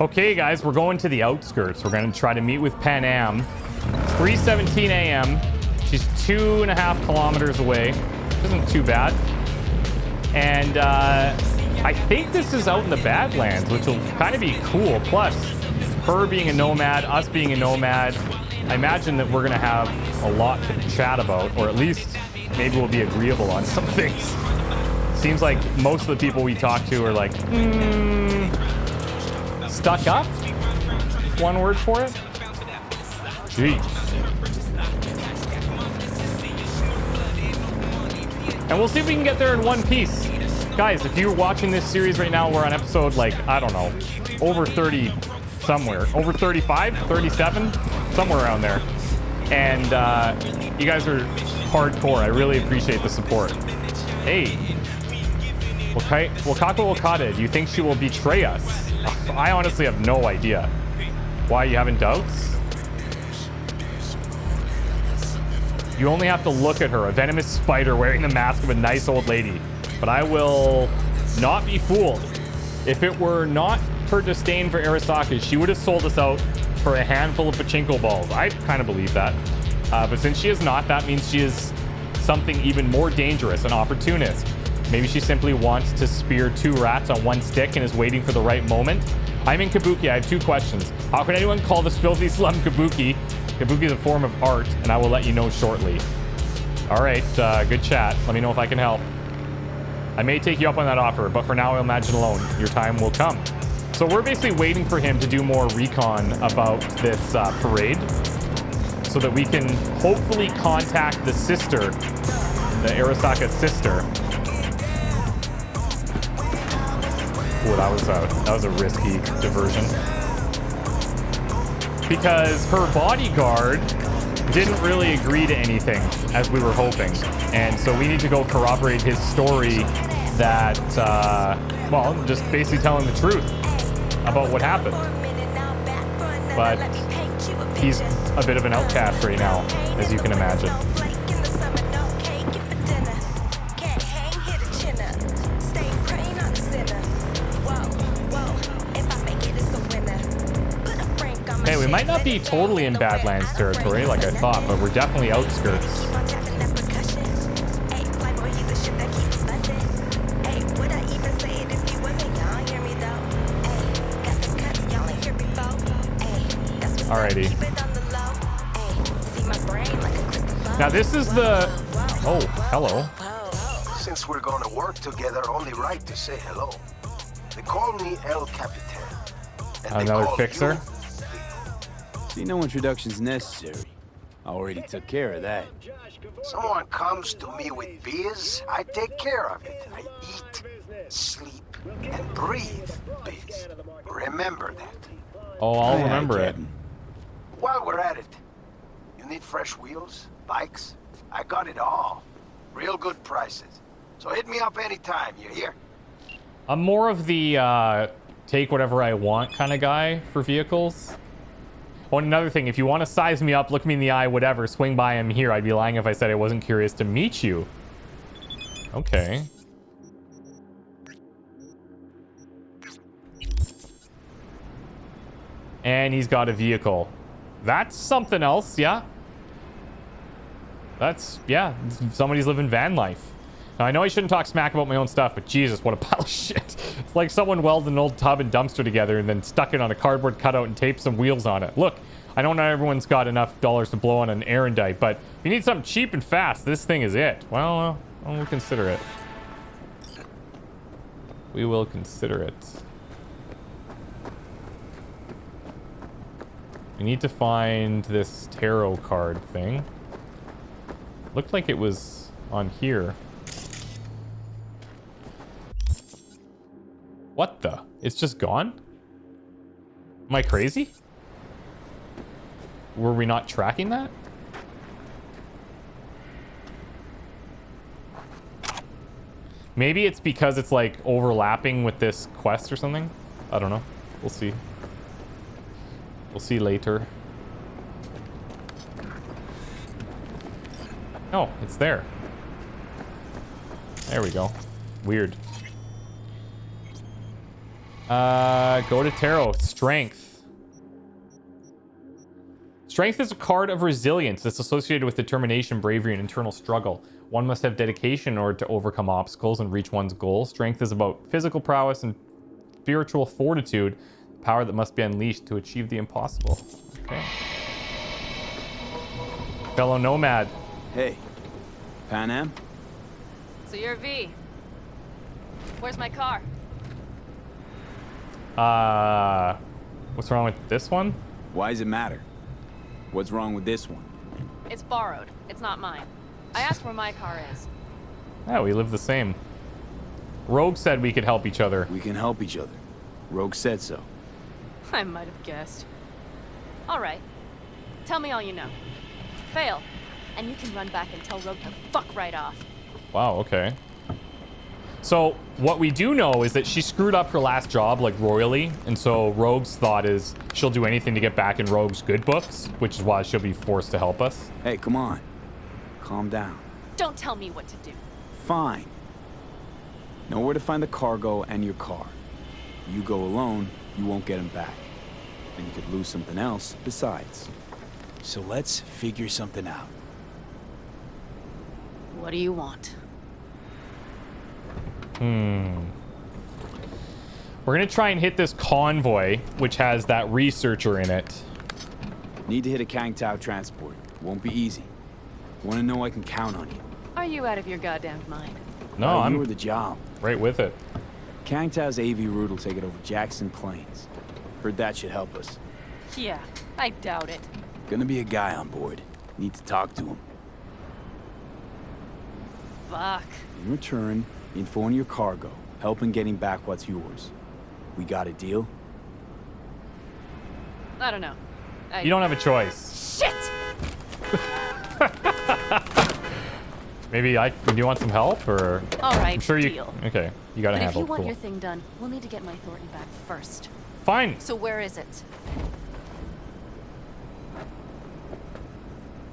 Okay, guys, we're going to the outskirts. We're going to try to meet with Panam. It's 3:17 a.m. She's 2.5 kilometers away. Which isn't too bad. And I think this is out in the Badlands, which will kind of be cool. Plus, her being a nomad, us being a nomad, I imagine that we're going to have a lot to chat about, or at least maybe we'll be agreeable on some things. Seems like most of the people we talk to are like, stuck up? One word for it? Jeez. And we'll see if we can get there in one piece. Guys, if you're watching this series right now, we're on episode, like, I don't know, over 30 somewhere. Over 35, 37, somewhere around there. And you guys are hardcore. I really appreciate the support. Hey. Wakako Okada, do you think she will betray us? I honestly have no idea. Why, you having doubts? You only have to look at her, a venomous spider wearing the mask of a nice old lady. But I will not be fooled. If it were not her disdain for Arasaka, she would have sold us out for a handful of pachinko balls. I kind of believe that. But since she is not, that means she is something even more dangerous, an opportunist. Maybe she simply wants to spear 2 rats on 1 stick and is waiting for the right moment. I'm in Kabuki. I have 2 questions. How can anyone call this filthy slum Kabuki? Kabuki is a form of art, and I will let you know shortly. All right, good chat. Let me know if I can help. I may take you up on that offer, but for now, I'll imagine alone. Your time will come. So we're basically waiting for him to do more recon about this parade so that we can hopefully contact the sister, the Arasaka sister. Ooh, that was a risky diversion. Because her bodyguard didn't really agree to anything as we were hoping. And so we need to go corroborate his story that, well, just basically telling the truth about what happened. But he's a bit of an outcast right now, as you can imagine. Hey, we might not be totally in Badlands territory like I thought, but we're definitely outskirts. Alrighty. Now this is the... Oh, hello. Since we're gonna work together, only right to say hello. They call me El Capitan. Another fixer? See, no introduction's necessary. I already took care of that. Someone comes to me with biz, I take care of it. I eat, sleep, and breathe biz. Remember that. Oh, I'll remember it. While we're at it, you need fresh wheels, bikes? I got it all. Real good prices. So hit me up anytime, you hear? I'm more of the take whatever I want kind of guy for vehicles. Oh, and another thing, if you want to size me up, look me in the eye, whatever, swing by, I'm here. I'd be lying if I said I wasn't curious to meet you. Okay. And he's got a vehicle. That's something else, yeah. That's, yeah, somebody's living van life. Now, I know I shouldn't talk smack about my own stuff, but Jesus, what a pile of shit. It's like someone welded an old tub and dumpster together and then stuck it on a cardboard cutout and taped some wheels on it. Look, I know not everyone's got enough dollars to blow on an erendite, but if you need something cheap and fast, this thing is it. Well, we'll consider it. We will consider it. We need to find this tarot card thing. Looked like it was on here. What the? It's just gone? Am I crazy? Were we not tracking that? Maybe it's because it's like overlapping with this quest or something. I don't know. We'll see. We'll see later. Oh, it's there. There we go. Weird. Go to tarot. Strength. Strength is a card of resilience that's associated with determination, bravery, and internal struggle. One must have dedication in order to overcome obstacles and reach one's goal. Strength is about physical prowess and spiritual fortitude, power that must be unleashed to achieve the impossible. Okay. Fellow Nomad. Hey, Panam? So you're V. Where's my car? What's wrong with this one? Why does it matter? What's wrong with this one? It's borrowed. It's not mine. I asked where my car is. Yeah, we live the same. Rogue said we could help each other. We can help each other. Rogue said so. I might have guessed. All right. Tell me all you know. Fail, and you can run back and tell Rogue to fuck right off. Wow, okay. So what we do know is that she screwed up her last job like royally, and so Rogue's thought is she'll do anything to get back in Rogue's good books, which is why she'll be forced to help us. Hey, come on. Calm down. Don't tell me what to do. Fine. Know where to find the cargo and your car. You go alone, you won't get him back. And you could lose something else besides. So let's figure something out. What do you want? We're gonna try and hit this convoy, which has that researcher in it. Need to hit a Kang Tao transport. Won't be easy. Want to know I can count on you. Are you out of your goddamn mind? No, You I'm were the job. right with it. Kang Tao's AV route will take it over Jackson Plains. Heard that should help us. Yeah, I doubt it. Gonna be a guy on board. Need to talk to him. Fuck. In return, info on your cargo. Help in getting back what's yours. We got a deal? I don't know. You don't have a choice. Shit! Maybe do you want some help, or? All right, I'm sure you. deal. Okay, you gotta But if handle. you want Cool. your thing done, we'll need to get my Thornton back first. Fine. So where is it?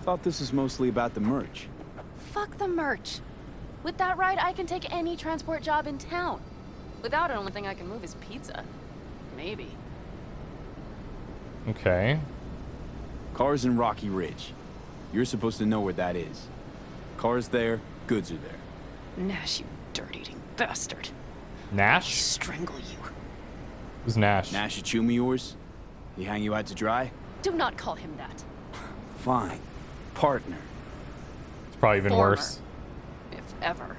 Thought this was mostly about the merch. Fuck the merch. With that ride, I can take any transport job in town. Without it, the only thing I can move is pizza. Maybe. Okay. Car's in Rocky Ridge. You're supposed to know where that is. Car's there, goods are there. Nash, you dirt-eating bastard. Nash? Strangle you. Who's Nash? Nash a chum of yours? He hang you out to dry? Do not call him that. Fine. Partner. It's probably even Former. worse. If ever.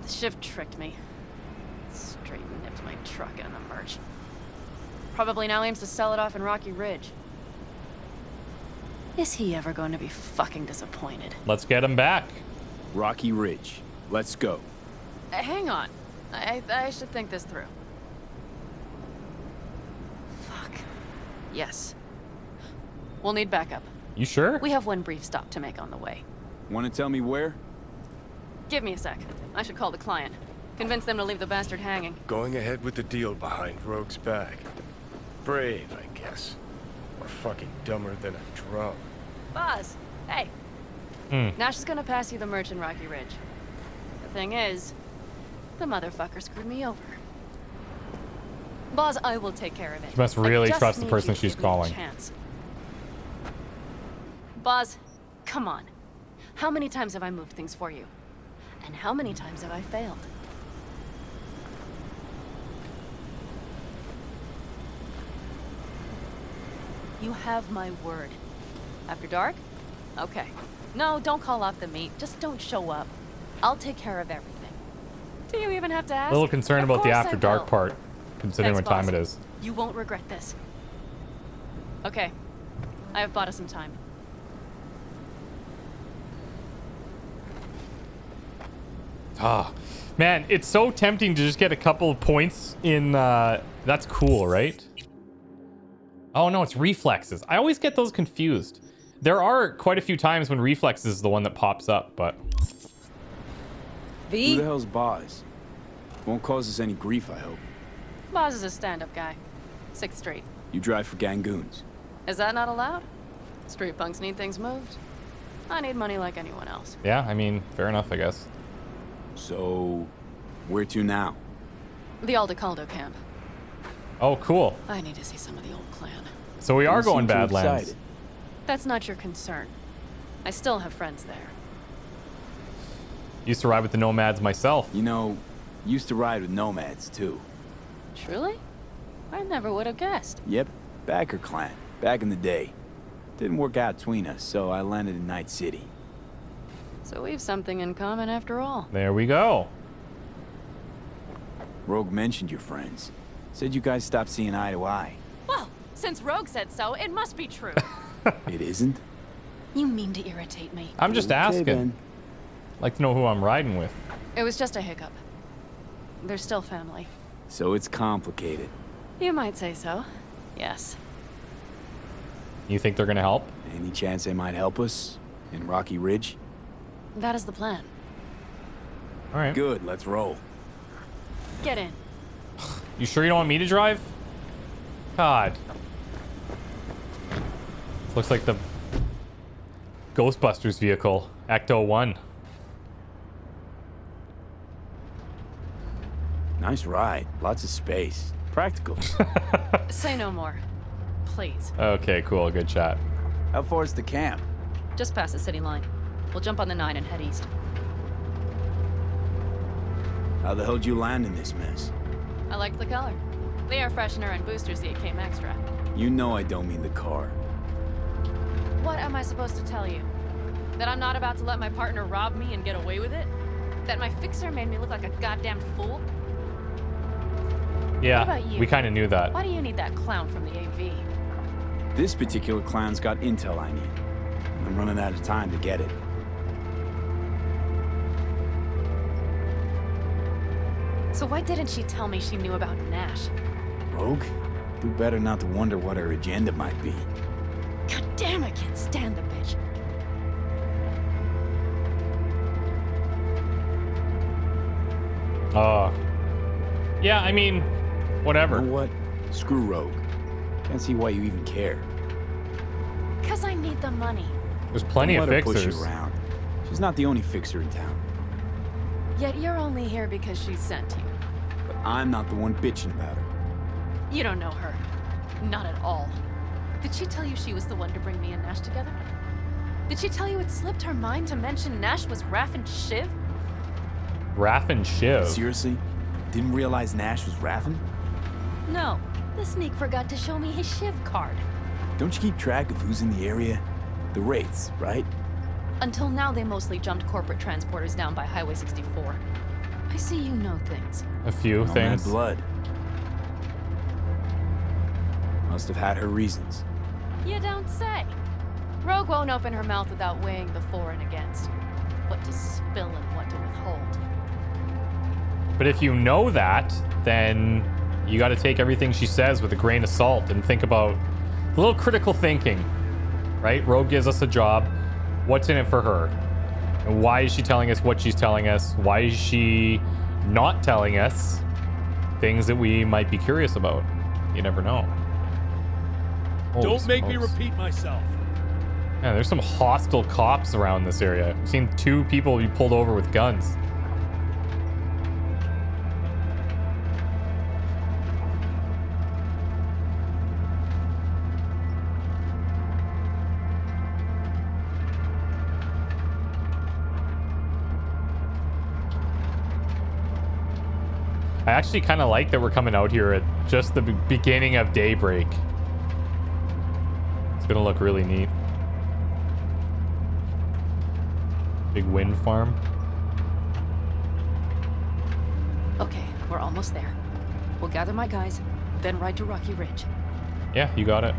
The shift tricked me. Straight nipped my truck and the merch. Probably now aims to sell it off in Rocky Ridge. Is he ever going to be fucking disappointed? Let's get him back. Rocky Ridge. Let's go. Hang on. I should think this through. Fuck. Yes. We'll need backup. You sure? We have one brief stop to make on the way. Want to tell me where? Give me a sec. I should call the client. Convince them to leave the bastard hanging. Going ahead with the deal behind Rogue's back. Brave, I guess. Or fucking dumber than a drum. Boz, hey. Nash is gonna pass you the merch in Rocky Ridge. The thing is, the motherfucker screwed me over. Boz, I will take care of it. She must I really just trust the need person you to she's give me a calling. chance. Boz, come on. How many times have I moved things for you? And how many times have I failed? You have my word. After dark? Okay. No, don't call off the meet. Just don't show up. I'll take care of everything. Do you even have to ask? A little concerned Of about the course after I dark will. part, considering Thanks, what time boss. it is. You won't regret this. Okay. I have bought us some time. Ah, man, it's so tempting to just get a couple of points in. That's cool, right? Oh no, it's reflexes. I always get those confused. There are quite a few times when reflexes is the one that pops up, but Who the hell's Boz? Won't cause us any grief, I hope. Boz is a stand-up guy. 6th Street. You drive for Gangoons. Is that not allowed? Street punks need things moved. I need money like anyone else. yeah, I mean, fair enough, I guess. So, where to now? The Aldecaldo camp. Oh, cool. I need to see some of the old clan. So we are You going seem too Badlands. excited. That's not your concern. I still have friends there. Used to ride with the Nomads myself. You know, used to ride with Nomads, too. Truly? I never would have guessed. Yep, Backer clan, back in the day. Didn't work out between us, so I landed in Night City. So we've something in common after all. There we go. Rogue mentioned your friends. Said you guys stopped seeing eye to eye. Well, since Rogue said so, it must be true. It isn't? You mean to irritate me. I'm just Okay, asking. then. Like to know who I'm riding with. It was just a hiccup. They're still family. So it's complicated. You might say so. Yes. You think they're gonna help? Any chance they might help us? In Rocky Ridge? That is the plan. All right. Good, let's roll. Get in. You sure you don't want me to drive? God. Looks like the Ghostbusters vehicle, Ecto 1. Nice ride. Lots of space. Practical. Say no more. Please. Okay, cool. Good chat. How far is the camp? Just past the city line. We'll jump on the 9 and head east. How the hell'd you land in this mess? I liked the color. The air freshener and booster seat came extra. You know I don't mean the car. What am I supposed to tell you? That I'm not about to let my partner rob me and get away with it? That my fixer made me look like a goddamn fool? Yeah, What about you? we kind of knew that. Why do you need that clown from the AV? This particular clown's got intel I need. I'm running out of time to get it. So why didn't she tell me she knew about Nash? Rogue? Do better not to wonder what her agenda might be. God damn, I can't stand the bitch. Yeah, I mean, whatever. You know what? Screw Rogue. Can't see why you even care. Cause I need the money. There's plenty Don't of let her push fixers. you around. She's not the only fixer in town. Yet you're only here because she sent you. But I'm not the one bitching about her. You don't know her. Not at all. Did she tell you she was the one to bring me and Nash together? Did she tell you it slipped her mind to mention Nash was Raph and Shiv? Raph and Shiv. Seriously? Didn't realize Nash was Raffen? No. The sneak forgot to show me his Shiv card. Don't you keep track of who's in the area? The Wraiths, right? Until now, they mostly jumped corporate transporters down by Highway 64. I see you know things. A few Nomad things. blood. Must have had her reasons. You don't say. Rogue won't open her mouth without weighing the for and against. What to spill and what to withhold. But if you know that, then you got to take everything she says with a grain of salt and think about a little critical thinking, right? Rogue gives us a job. What's in it for her? And why is she telling us what she's telling us? Why is she not telling us things that we might be curious about? You never know. Holy Don't make me smokes. repeat myself. Yeah, there's some hostile cops around this area. I've seen 2 people be pulled over with guns. I actually kind of like that we're coming out here at just the beginning of daybreak. It's gonna look really neat. Big wind farm. Okay, we're almost there. We'll gather my guys, then ride to Rocky Ridge. Yeah, you got it.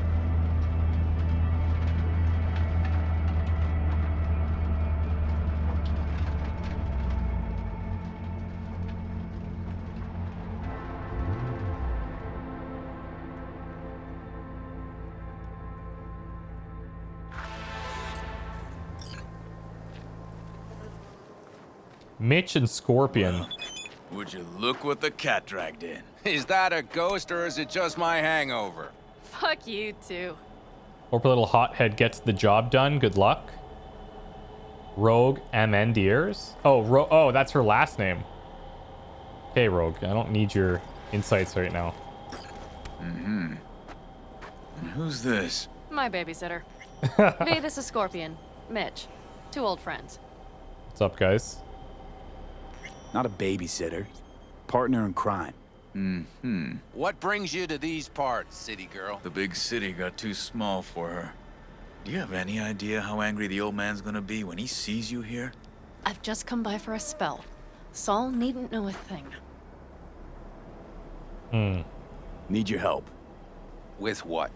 Mitch and Scorpion. Would you look what the cat dragged in? Is that a ghost or is it just my hangover? Fuck you too. Hope a little hothead gets the job done. Good luck. Rogue Amendiers. Oh, that's her last name. Okay, Rogue. I don't need your insights right now. And who's this? My babysitter. V, this is Scorpion. Mitch. 2 old friends. What's up, guys? Not a babysitter. Partner in crime. What brings you to these parts, city girl? The big city got too small for her. Do you have any idea how angry the old man's gonna be when he sees you here? I've just come by for a spell. Saul needn't know a thing. Need your help. With what?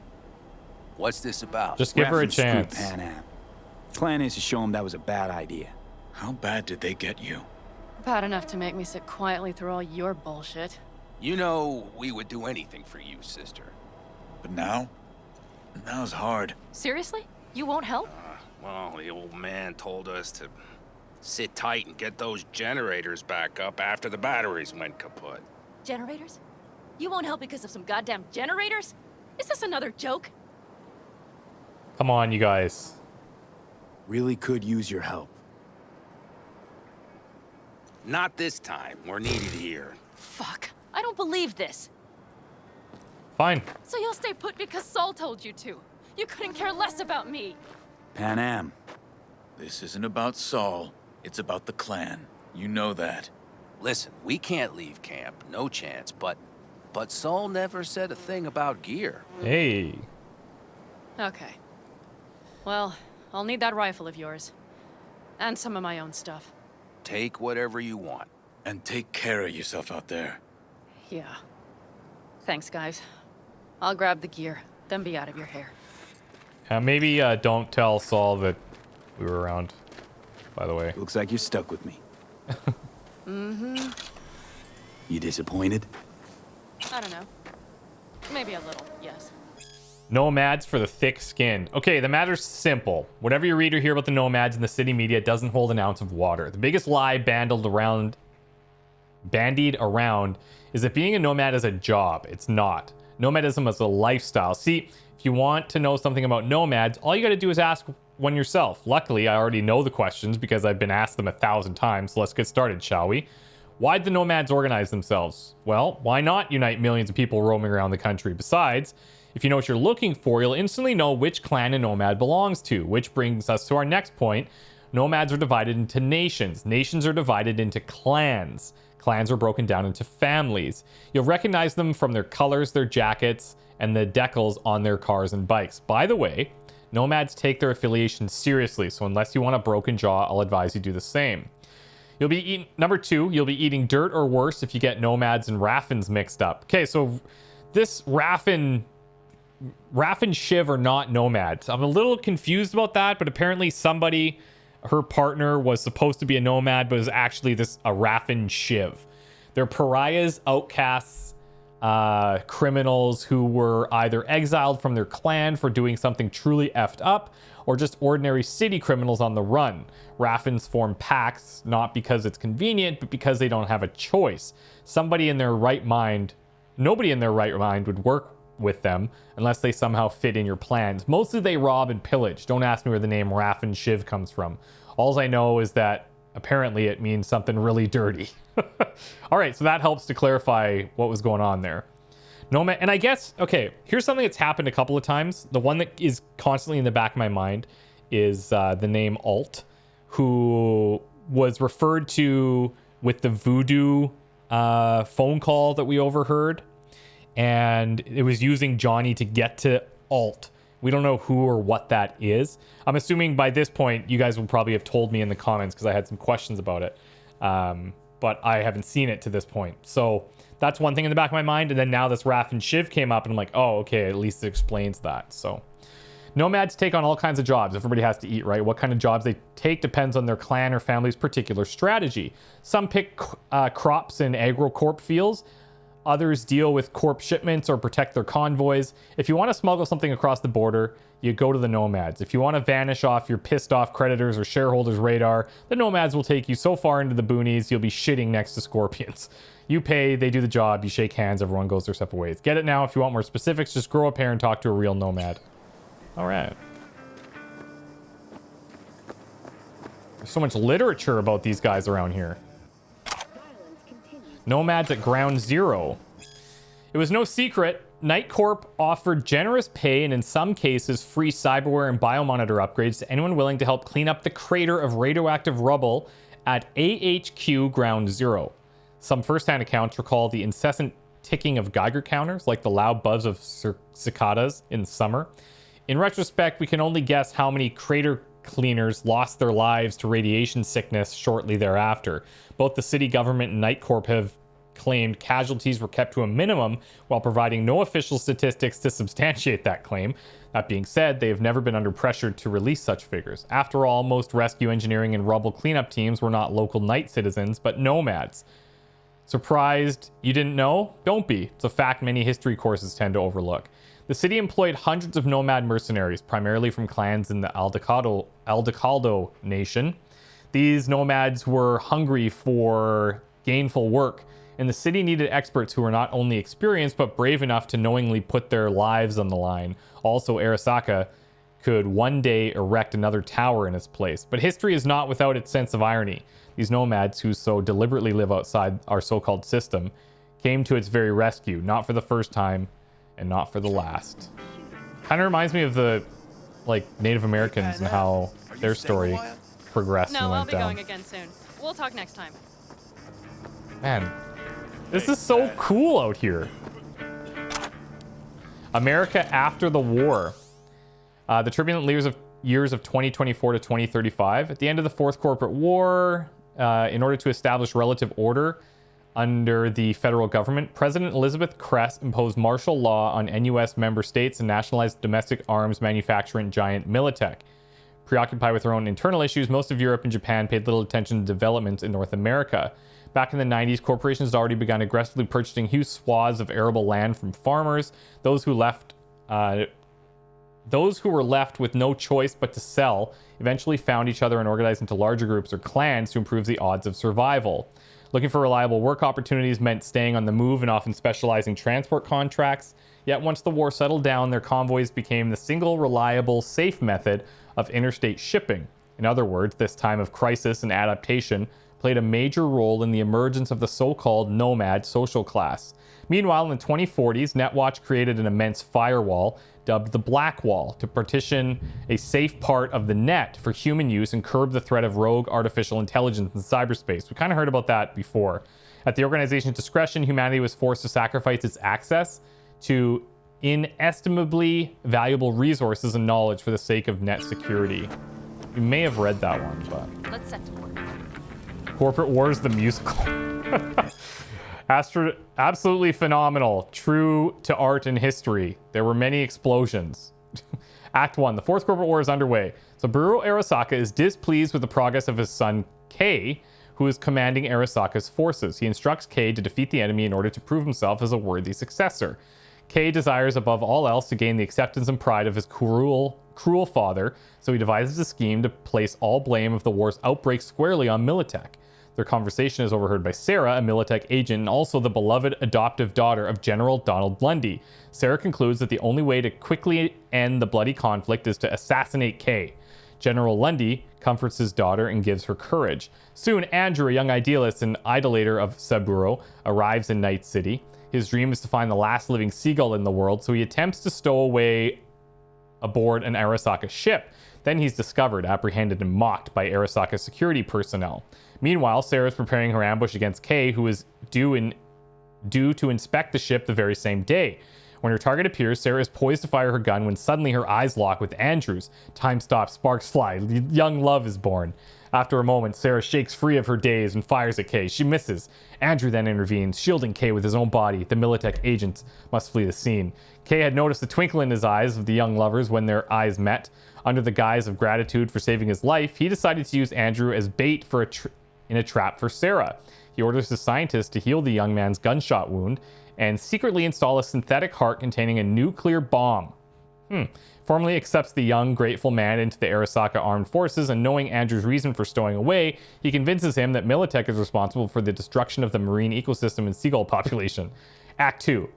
What's this about? Just give her a Raffin screwed chance. Panam. Plan is to show him that was a bad idea. How bad did they get you? Bad enough to make me sit quietly through all your bullshit. You know we would do anything for you, sister. But now? Now's hard. Seriously? You won't help? Well, the old man told us to sit tight and get those generators back up after the batteries went kaput. Generators? You won't help because of some goddamn generators? Is this another joke? Come on, you guys. Really could use your help. Not this time. We're needed here. Fuck. I don't believe this. Fine. So you'll stay put because Saul told you to. You couldn't care less about me. Panam. This isn't about Saul. It's about the clan. You know that. Listen, we can't leave camp. No chance. But Saul never said a thing about gear. Hey. Okay. Well, I'll need that rifle of yours. And some of my own stuff. Take whatever you want. And take care of yourself out there. Yeah. Thanks, guys. I'll grab the gear, then be out of your hair. Maybe don't tell Saul that we were around, by the way. Looks like you're stuck with me. You disappointed? I don't know. Maybe a little, yes. Nomads for the thick skin. Okay, the matter's simple. Whatever you read or hear about the nomads in the city media doesn't hold an ounce of water. The biggest lie bandied around is that being a nomad is a job. It's not. Nomadism is a lifestyle. See, if you want to know something about nomads, all you got to do is ask one yourself. Luckily, I already know the questions because I've been asked them 1,000 times. So let's get started, shall we? Why'd the nomads organize themselves? Well, why not unite millions of people roaming around the country? Besides, if you know what you're looking for, you'll instantly know which clan a nomad belongs to, which brings us to our next point. Nomads are divided into nations. Nations are divided into clans. Clans are broken down into families. You'll recognize them from their colors, their jackets, and the decals on their cars and bikes. By the way, nomads take their affiliation seriously, so unless you want a broken jaw, I'll advise you do the same. You'll be eating, number 2, you'll be eating dirt or worse if you get nomads and Raffins mixed up. Okay, so this Raffin Shiv are not nomads. I'm a little confused about that, but apparently somebody, her partner, was supposed to be a nomad, but was actually a Raffin Shiv. They're pariahs, outcasts, criminals who were either exiled from their clan for doing something truly effed up, or just ordinary city criminals on the run. Raffins form pacts, not because it's convenient, but because they don't have a choice. Nobody in their right mind would work with them unless they somehow fit in your plans. Mostly they rob and pillage. Don't ask me where the name Raffin Shiv comes from. All I know is that apparently it means something really dirty. All right, so that helps to clarify what was going on there. Nomad, and I guess, okay, here's something that's happened a couple of times. The one that is constantly in the back of my mind is the name Alt, who was referred to with the voodoo phone call that we overheard. And it was using Johnny to get to Alt. We don't know who or what that is. I'm assuming by this point, you guys will probably have told me in the comments because I had some questions about it. But I haven't seen it to this point. So that's one thing in the back of my mind. And then now this Raffin Shiv came up and I'm like, oh, okay, at least it explains that. So nomads take on all kinds of jobs. Everybody has to eat, right? What kind of jobs they take depends on their clan or family's particular strategy. Some pick crops in AgroCorp fields. Others deal with corp shipments or protect their convoys. If you want to smuggle something across the border, you go to the nomads. If you want to vanish off your pissed off creditors or shareholders' radar, the nomads will take you so far into the boonies, you'll be shitting next to scorpions. You pay, they do the job, you shake hands, everyone goes their separate ways. Get it now. If you want more specifics, just grow up here and talk to a real nomad. All right. There's so much literature about these guys around here. Nomads at Ground Zero. It was no secret. Night Corp offered generous pay and in some cases free cyberware and biomonitor upgrades to anyone willing to help clean up the crater of radioactive rubble at AHQ Ground Zero. Some first-hand accounts recall the incessant ticking of Geiger counters, like the loud buzz of cicadas in summer. In retrospect, we can only guess how many crater cleaners lost their lives to radiation sickness shortly thereafter. Both the city government and Night Corp have claimed casualties were kept to a minimum while providing no official statistics to substantiate that claim. That being said, they have never been under pressure to release such figures. After all, most rescue engineering and rubble cleanup teams were not local Night citizens, but nomads. Surprised you didn't know? Don't be. It's a fact many history courses tend to overlook. The city employed hundreds of nomad mercenaries, primarily from clans in the Aldecaldo nation. These nomads were hungry for gainful work, and the city needed experts who were not only experienced, but brave enough to knowingly put their lives on the line. Also, Arasaka could one day erect another tower in its place. But history is not without its sense of irony. These nomads, who so deliberately live outside our so-called system, came to its very rescue, not for the first time, and not for the last. Kind of reminds me of the, like, Native Americans and how their story progressed and No, I'll went be down. going again soon. We'll talk next time. Man, this is so cool out here. America after the war. The turbulent years of 2024 to 2035. At the end of the Fourth Corporate War, in order to establish relative order under the federal government, President Elizabeth Kress imposed martial law on NUS member states and nationalized domestic arms manufacturing giant Militech. Preoccupied with their own internal issues, most of Europe and Japan paid little attention to developments in North America. Back in the 90s, corporations had already begun aggressively purchasing huge swaths of arable land from farmers. Those who were left with no choice but to sell eventually found each other and organized into larger groups or clans to improve the odds of survival. Looking for reliable work opportunities meant staying on the move and often specializing transport contracts. Yet once the war settled down, their convoys became the single reliable, safe method of interstate shipping. In other words, this time of crisis and adaptation played a major role in the emergence of the so-called nomad social class. Meanwhile, in the 2040s, Netwatch created an immense firewall dubbed the Black Wall to partition a safe part of the net for human use and curb the threat of rogue artificial intelligence in cyberspace. We kind of heard about that before. At the organization's discretion, humanity was forced to sacrifice its access to inestimably valuable resources and knowledge for the sake of net security. You may have read that one, but... Let's set to work. Corporate Wars the musical. Absolutely phenomenal. True to art and history. There were many explosions. Act 1. The Fourth Corporate War is underway. Saburo Arasaka is displeased with the progress of his son, Kei, who is commanding Arasaka's forces. He instructs Kei to defeat the enemy in order to prove himself as a worthy successor. Kei desires above all else to gain the acceptance and pride of his cruel father, so he devises a scheme to place all blame of the war's outbreak squarely on Militech. Their conversation is overheard by Sarah, a Militech agent, and also the beloved adoptive daughter of General Donald Lundy. Sarah concludes that the only way to quickly end the bloody conflict is to assassinate Kei. General Lundy comforts his daughter and gives her courage. Soon, Andrew, a young idealist and idolater of Saburo, arrives in Night City. His dream is to find the last living seagull in the world, so he attempts to stow away aboard an Arasaka ship. Then he's discovered, apprehended, and mocked by Arasaka security personnel. Meanwhile, Sarah is preparing her ambush against Kei, who is due to inspect the ship the very same day. When her target appears, Sarah is poised to fire her gun when suddenly her eyes lock with Andrew's. Time stops, sparks fly, young love is born. After a moment, Sarah shakes free of her daze and fires at Kei. She misses. Andrew then intervenes, shielding Kei with his own body. The Militech agents must flee the scene. Kei had noticed the twinkle in his eyes of the young lovers when their eyes met. Under the guise of gratitude for saving his life, he decided to use Andrew as bait for in a trap for Sarah. He orders the scientist to heal the young man's gunshot wound and secretly install a synthetic heart containing a nuclear bomb. Formally accepts the young, grateful man into the Arasaka armed forces, and knowing Andrew's reason for stowing away, he convinces him that Militech is responsible for the destruction of the marine ecosystem and seagull population. Act 2.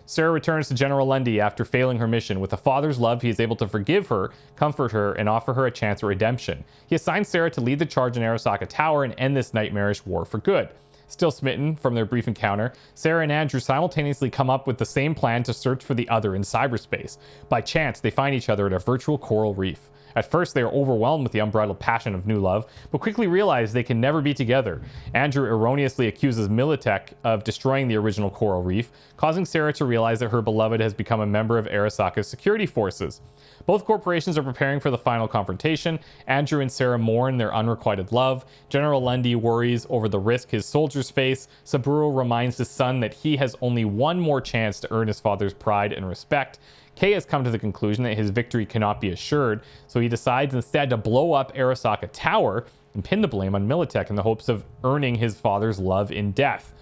Sarah returns to General Lundy after failing her mission. With a father's love, he is able to forgive her, comfort her, and offer her a chance at redemption. He assigns Sarah to lead the charge in Arasaka Tower and end this nightmarish war for good. Still smitten from their brief encounter, Sarah and Andrew simultaneously come up with the same plan to search for the other in cyberspace. By chance, they find each other at a virtual coral reef. At first, they are overwhelmed with the unbridled passion of new love, but quickly realize they can never be together. Andrew erroneously accuses Militech of destroying the original coral reef, causing Sarah to realize that her beloved has become a member of Arasaka's security forces. Both corporations are preparing for the final confrontation. Andrew and Sarah mourn their unrequited love. General Lundy worries over the risk his soldiers face. Saburo reminds his son that he has only one more chance to earn his father's pride and respect. Kay has come to the conclusion that his victory cannot be assured, so he decides instead to blow up Arasaka Tower and pin the blame on Militech in the hopes of earning his father's love in death.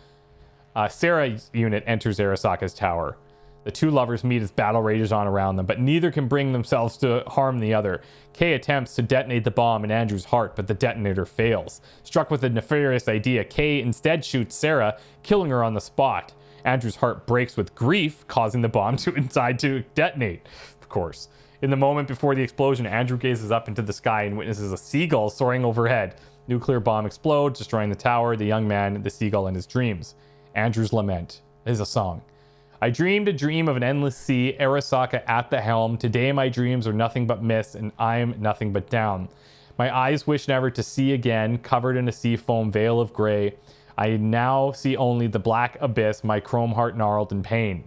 Sarah's unit enters Arasaka's tower. The two lovers meet as battle rages on around them, but neither can bring themselves to harm the other. Kay attempts to detonate the bomb in Andrew's heart, but the detonator fails. Struck with a nefarious idea, Kay instead shoots Sarah, killing her on the spot. Andrew's heart breaks with grief, causing the bomb to detonate, of course. In the moment before the explosion, Andrew gazes up into the sky and witnesses a seagull soaring overhead. Nuclear bomb explodes, destroying the tower, the young man, the seagull, and his dreams. Andrew's lament is a song. I dreamed a dream of an endless sea, Arasaka at the helm. Today my dreams are nothing but mist, and I'm nothing but down. My eyes wish never to see again, covered in a sea foam veil of gray. I now see only the black abyss, my chrome heart gnarled in pain.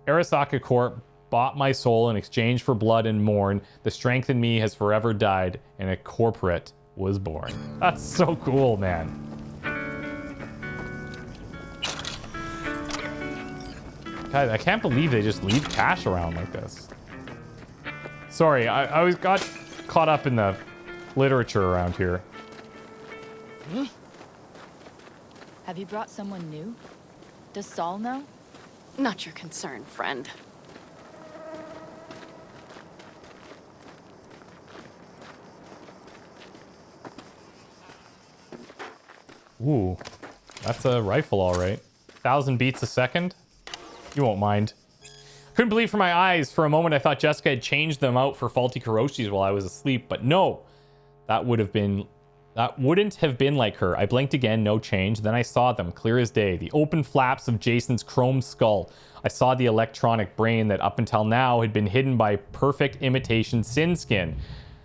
Arasaka Corp bought my soul in exchange for blood and mourn. The strength in me has forever died, and a corporate was born. That's so cool, man. God, I can't believe they just leave cash around like this. Sorry, I always got caught up in the literature around here. Have you brought someone new? Does Saul know? Not your concern, friend. Ooh, that's a rifle, all right. 1,000 beats a second? You won't mind. Couldn't believe for my eyes. For a moment, I thought Jessica had changed them out for faulty Kiroshis while I was asleep, but no. That wouldn't have been like her. I blinked again, no change. Then I saw them, clear as day. The open flaps of Jason's chrome skull. I saw the electronic brain that up until now had been hidden by perfect imitation sin skin.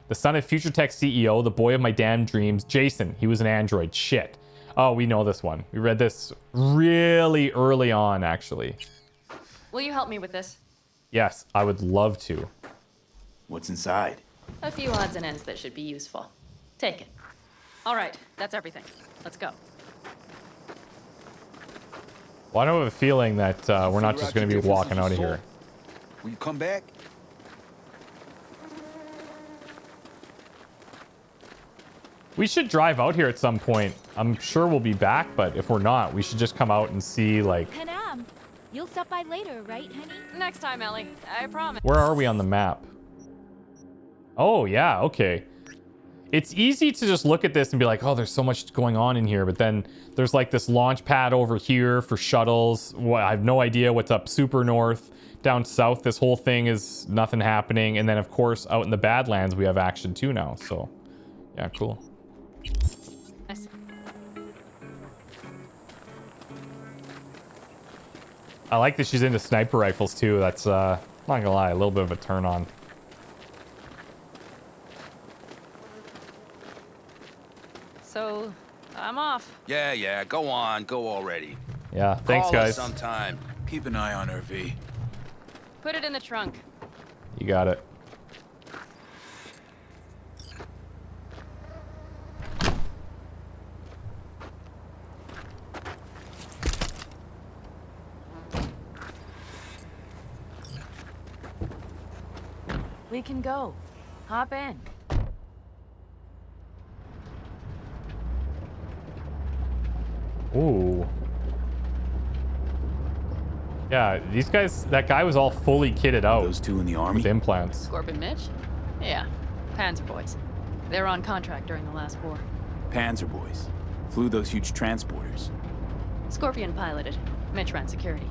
The son of Future Tech CEO, the boy of my damn dreams, Jason. He was an android. Shit. Oh, we know this one. We read this really early on, actually. Will you help me with this? Yes, I would love to. What's inside? A few odds and ends that should be useful. Take it. All right, that's everything. Let's go. Well, I have a feeling that we're not just going to be walking out of here. Will you come back? We should drive out here at some point. I'm sure we'll be back, but if we're not, we should just come out and see, like... Panam, you'll stop by later, right, honey? Next time, Ellie. I promise. Where are we on the map? Oh, yeah, okay. It's easy to just look at this and be like, oh, there's so much going on in here. But then there's like this launch pad over here for shuttles. I have no idea what's up super north. Down south, this whole thing is nothing happening. And then, of course, out in the Badlands, we have action too now. So, yeah, cool. Nice. I like that she's into sniper rifles too. That's, not gonna lie, a little bit of a turn on. So, I'm off. Yeah, go on, go already. Yeah, thanks, Call us guys. sometime. Keep an eye on her, V. Put it in the trunk. You got it. We can go. Hop in. Ooh. Yeah, these guys, that guy was all fully kitted out. Those two in the army? With implants. Scorpion Mitch? Yeah. Panzer boys. They were on contract during the last war. Panzer boys. Flew those huge transporters. Scorpion piloted. Mitch ran security.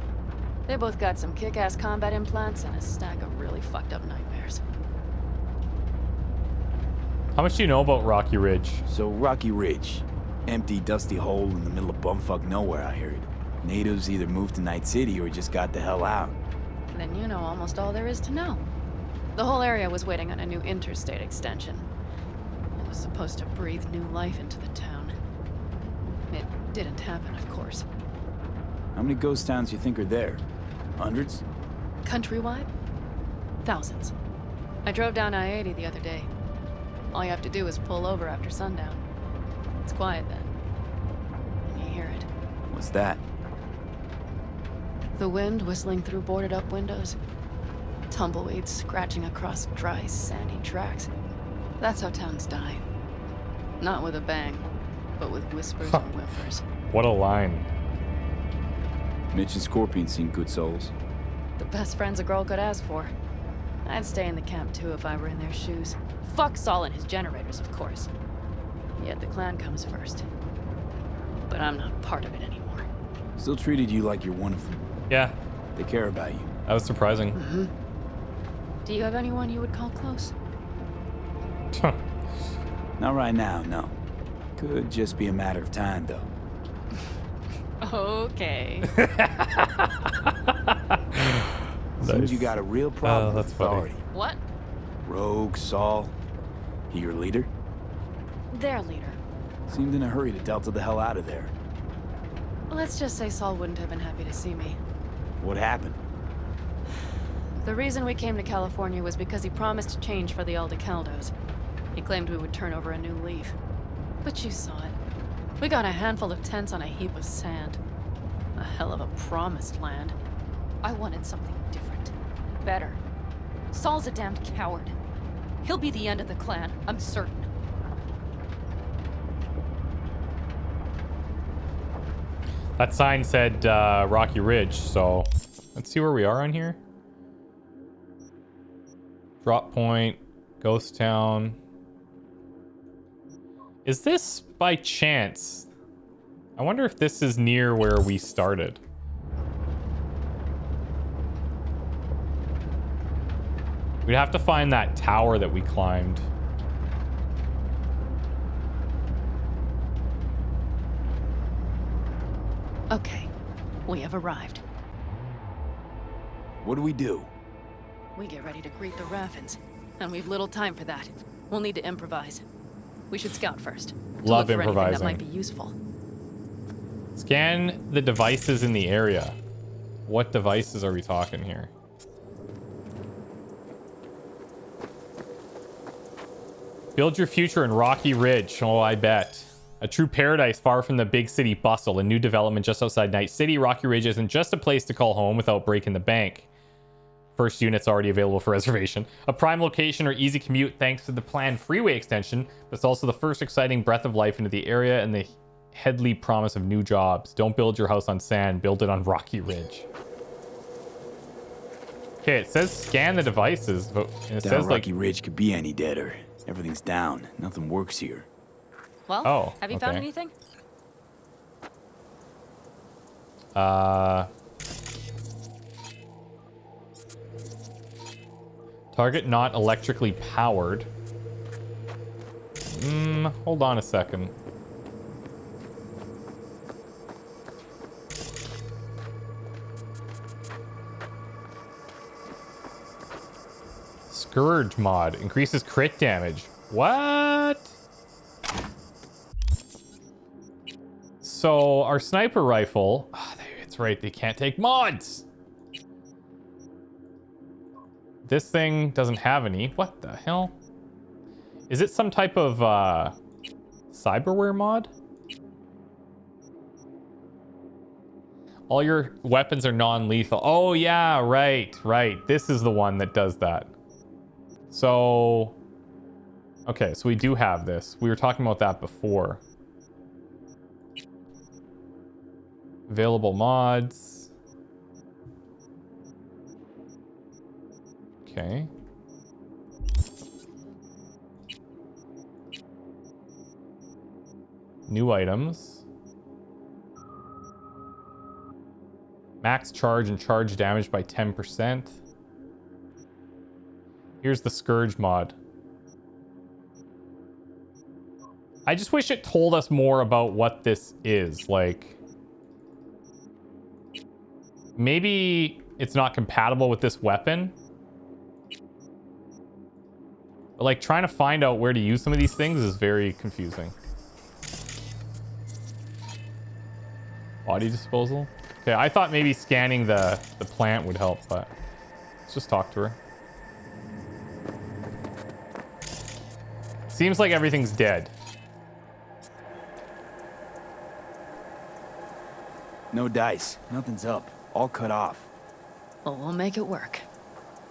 They both got some kick-ass combat implants and a stack of really fucked up nightmares. How much do you know about Rocky Ridge? So Rocky Ridge. Empty, dusty hole in the middle of bumfuck nowhere, I heard. Natives either moved to Night City or just got the hell out. Then you know almost all there is to know. The whole area was waiting on a new interstate extension. It was supposed to breathe new life into the town. It didn't happen, of course. How many ghost towns you think are there? Hundreds? Countrywide? Thousands. I drove down I-80 the other day. All you have to do is pull over after sundown. It's quiet then. And you hear it. What's that? The wind whistling through boarded-up windows. Tumbleweeds scratching across dry, sandy tracks. That's how towns die. Not with a bang, but with whispers and whimpers. What a line. Mitch and Scorpion seem good souls. The best friends a girl could ask for. I'd stay in the camp too if I were in their shoes. Fuck Saul and his generators, of course. Yet the clan comes first. But I'm not part of it anymore. Still treated you like you're one of them. Yeah, They care about you. that was surprising. Mm-hmm. Do you have anyone you would call close? Not right now, no. Could just be a matter of time, though. Okay. Seems you got a real problem with that's funny. authority. What? Rogue, Saul, he your leader? Their leader. Seemed in a hurry to delta the hell out of there. Let's just say Saul wouldn't have been happy to see me. What happened? The reason we came to California was because he promised change for the Aldecaldos. He claimed we would turn over a new leaf. But you saw it. We got a handful of tents on a heap of sand. A hell of a promised land. I wanted something different. Better. Saul's a damned coward. He'll be the end of the clan, I'm certain. That sign said Rocky Ridge, so let's see where we are on here. Drop point, Ghost Town. Is this by chance? I wonder if this is near where we started. We'd have to find that tower that we climbed. Okay, we have arrived. What do we do? We get ready to greet the Raffins, and we've little time for that. We'll need to improvise. We should scout first. To Love look for anything improvising. that might be useful. Scan the devices in the area. What devices are we talking here? Build your future in Rocky Ridge. Oh, I bet. A true paradise far from the big city bustle. A new development just outside Night City. Rocky Ridge isn't just a place to call home without breaking the bank. First unit's already available for reservation. A prime location or easy commute thanks to the planned freeway extension, but it's also the first exciting breath of life into the area and the headly promise of new jobs. Don't build your house on sand, build it on Rocky Ridge. Okay, it says scan the devices, but it says like Rocky Ridge could be any deader. Everything's down. Nothing works here. Well, Oh, have you found okay. anything? Target not electrically powered. Hold on a second. Scourge mod increases crit damage. What? So our sniper rifle, it's right, they can't take mods. This thing doesn't have any. What the hell? Is it some type of cyberware mod? All your weapons are non-lethal. Oh yeah, right. This is the one that does that. So, okay, so we do have this. We were talking about that before. Available mods. Okay. New items. Max charge and charge damage by 10%. Here's the Scourge mod. I just wish it told us more about what this is. Like, maybe it's not compatible with this weapon. But like, trying to find out where to use some of these things is very confusing. Body disposal. Okay, I thought maybe scanning the plant would help, but let's just talk to her. Seems like everything's dead. No dice. Nothing's up. All cut off. Well, we'll make it work.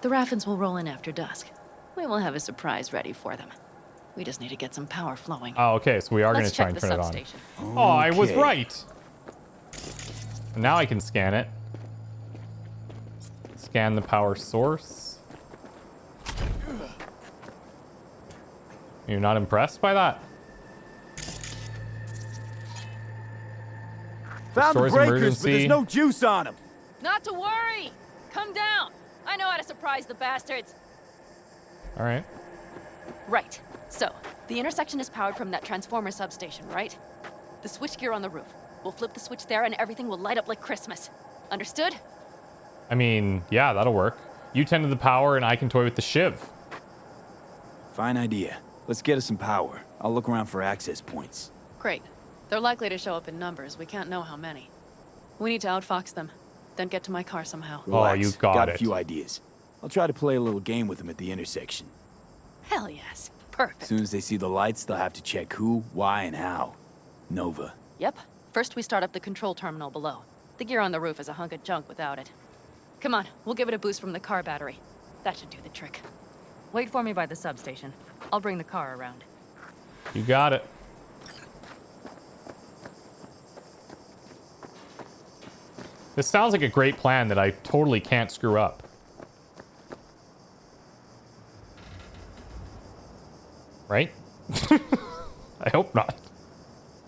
The Raffins will roll in after dusk. We will have a surprise ready for them. We just need to get some power flowing. Oh, okay, so we are going to try and turn it on. Oh, I was right. Now I can scan it. Scan the power source. You're not impressed by that? Found the Restores breakers, emergency. but there's no juice on them. Not to worry! Come down! I know how to surprise the bastards. All right. Right. So, the intersection is powered from that transformer substation, right? The switchgear on the roof. We'll flip the switch there and everything will light up like Christmas. Understood? I mean, yeah, that'll work. You tend to the power and I can toy with the shiv. Fine idea. Let's get us some power. I'll look around for access points. Great. They're likely to show up in numbers. We can't know how many. We need to outfox them, then get to my car somehow. Oh, you got it. A few ideas. I'll try to play a little game with them at the intersection. Hell yes. Perfect. As soon as they see the lights, they'll have to check who, why, and how. Nova. Yep. First we start up the control terminal below. The gear on the roof is a hunk of junk without it. Come on, we'll give it a boost from the car battery. That should do the trick. Wait for me by the substation. I'll bring the car around. You got it. This sounds like a great plan that I totally can't screw up. Right? I hope not.